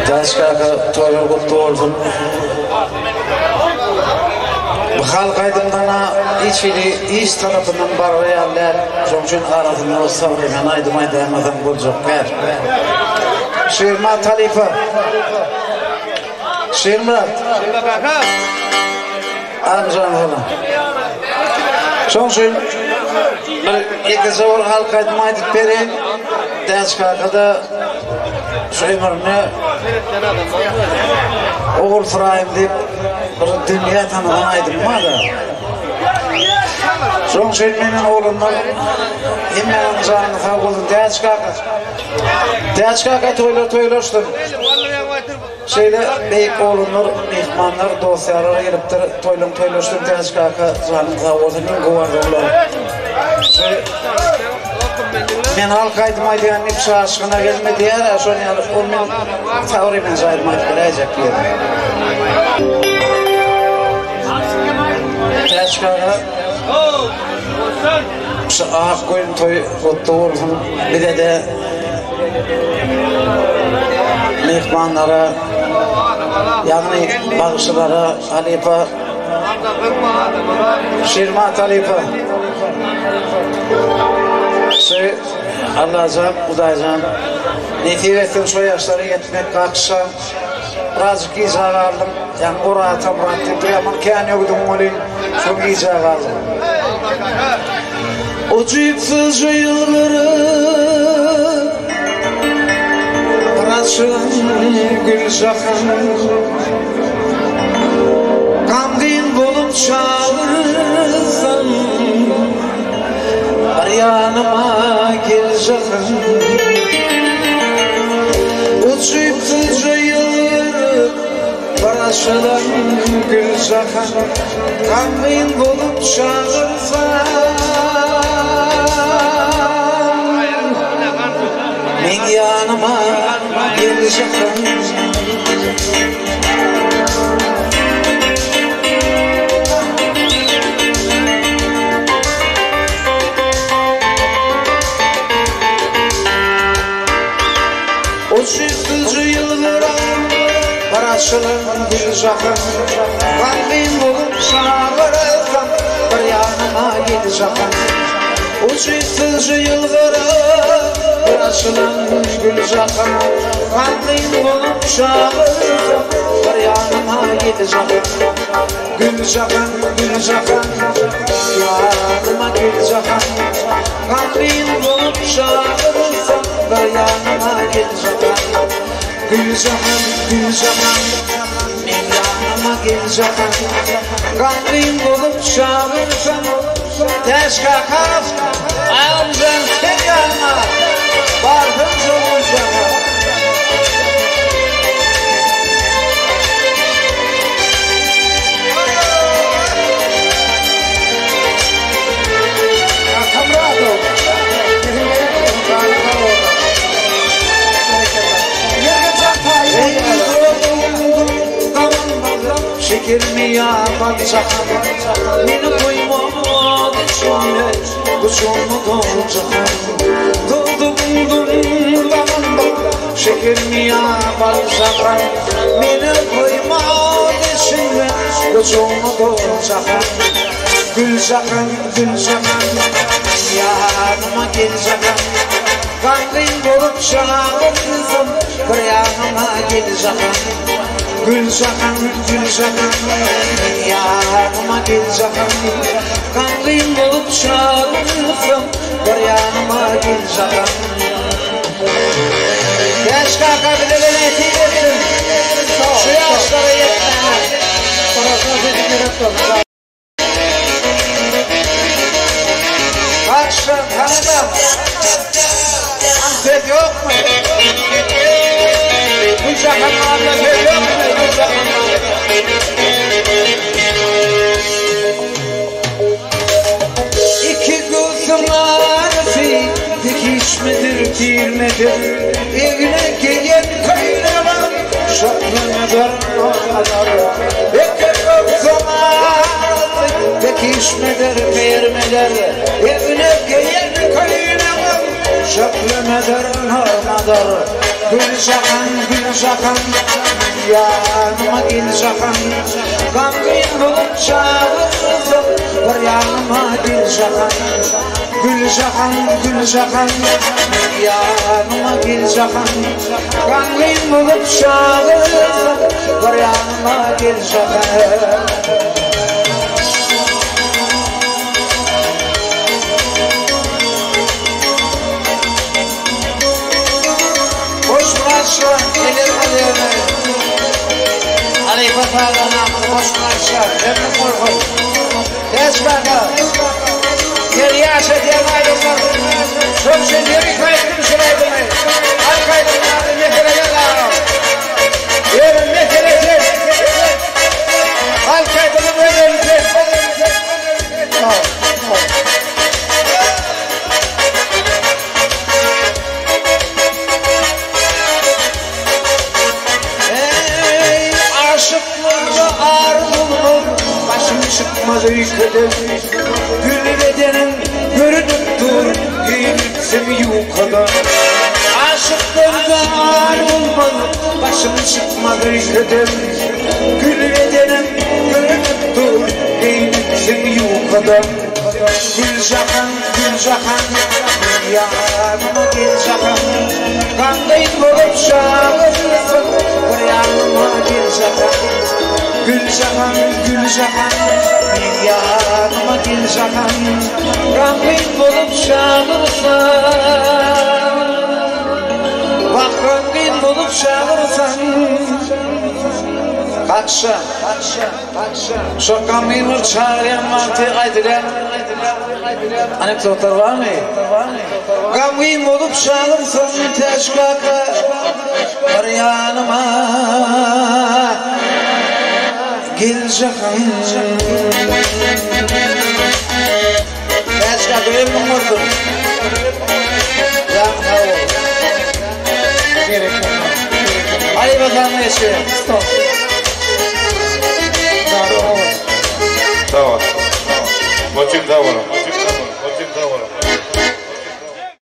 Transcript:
Taşkaka toylar kutlu olsun. Halk aydımdana iç tarafından barıyaller, çoğun arasında o savrayman aydım aydayanmadan bulacak ver. Şirmat Halife. Şirmat. Amcan falan. Çoğun iki zavur halk aydım aydık beri. Taşkaka'da Şeymar'ını oğul Fırayim deyip bir dünya tanıdan aydınmadı. Son şeymenin oğlunlar immenin canını savgudun Teaçkaka toylaştım. Şeyle beyik oğlunlar, mihmanlar, dosyalara geliptir toylaştım Teaçkaka canını savgudun guvardılar. Men halk aytmaydı yani hepsi aşkına gelmedi ya, şunu yalıp olmayan tavrıyla sayılmaydı gelecek diye. Teaçkaka ağak koyun toy kutlu olsun, bir de mihmanlara, yani bağışçılara, Halife, Şirmat Halife. Allah'cağım, Kudaycağım, netivetin şu yaşları yetmek kalkışam, birazcık icra aldım, yani oraya tam rahatlıklı, ama kendi yoktum olayım, çok icra aldım. O cipsiz yılları, bıraşın gül şakın, kandil bulup çağırırsan, yanıma geleceksin. Uçup tücayır Baraşadan gül şakan Kanmin bulup çağırsan Min yanıma geleceksin. Uçuktucu yıldıran Baraşılın bir şakın Kalbim bulup çağırırsan Bir yanıma gideceksin. Uçuktucu yıldıran Baraşılın bir şakın Kalbim bulup çağırırsan Bir yanıma gideceksin. Gül şakın, gül şakın Yanıma gideceksin. Kalbim bulup çağırırsan Bir yanıma gideceksin. Gül şakın, gül şakın yanıma gideceksin. Kalbim bulup çağırırsan Teaçkaka amcan tek yanına vardım çoğunca. Şeker mi yapacak? Beni koymamak içine Kuşumu dolacak. Buldum şeker mi yapacak? Beni koymamak içine Kuşumu dolacak. Gül şakın, gül şakın yanıma geleceksin. Kalbim bulup çağırırsın Bir yanıma geleceksin. Gül şakın, gül şakın yanıma geleceksin. Kalbim bulup çağırırsın Bir yanıma geleceksin. Teaçkaka bile beni etiketsin. Şu yaşlara yetmez. Orasına seni gerek. Kaçtım tanıdım. Antep yok mu? Bu şakanın Antep yok mu? Bu şakanın İki gözüm arası dikiş midir, pir midir? Evine gelen kaynamam şaklına darmalar. İki gözüm arası dikiş midir, pir midir? Evine gelen kaynamam şaklına darmalar. gül şakan yanıma gel şakan gamgin bulup çağırsın bir yanıma gel şakan gül şakan yanıma gel şakan gamgin bulup çağırsın bir yanıma gel şakan Boşlar, gelir aleyhine Aleyhi Fatiha'dan boşlar, emri korkun Geç baka Geriye diyen aydınlar Çok şeyleri kayıttım şuraydım Al kayıttım metele gel ağam Yerim metelesi Al kayıttım metelesi Çıkmaz ülkeden Gül bedenin görünüp dur Giyilsem yukadan Aşıklarda ağır olmaz Başım çıkmaz ülkeden Gül bedenin görünüp dur Giyilsem yukadan Gül şakan yanıma gel şakan Kandayım olup şağırsın Bir yanıma gel şakan Gül şakan yanıma gel şakan Rangin bulup çağırsan Bak rangin bulup çağırsan Kaçsan Şu rangin çağıran mantı aydıran Anekdotlar var mı? Rangin bulup çağırsan Teşkaka Bir yanıma Gel şakan Teşkaka ömrüm vurdum Yan kavul Hadi bakalım eşi Stop Давай. Мочик, давай.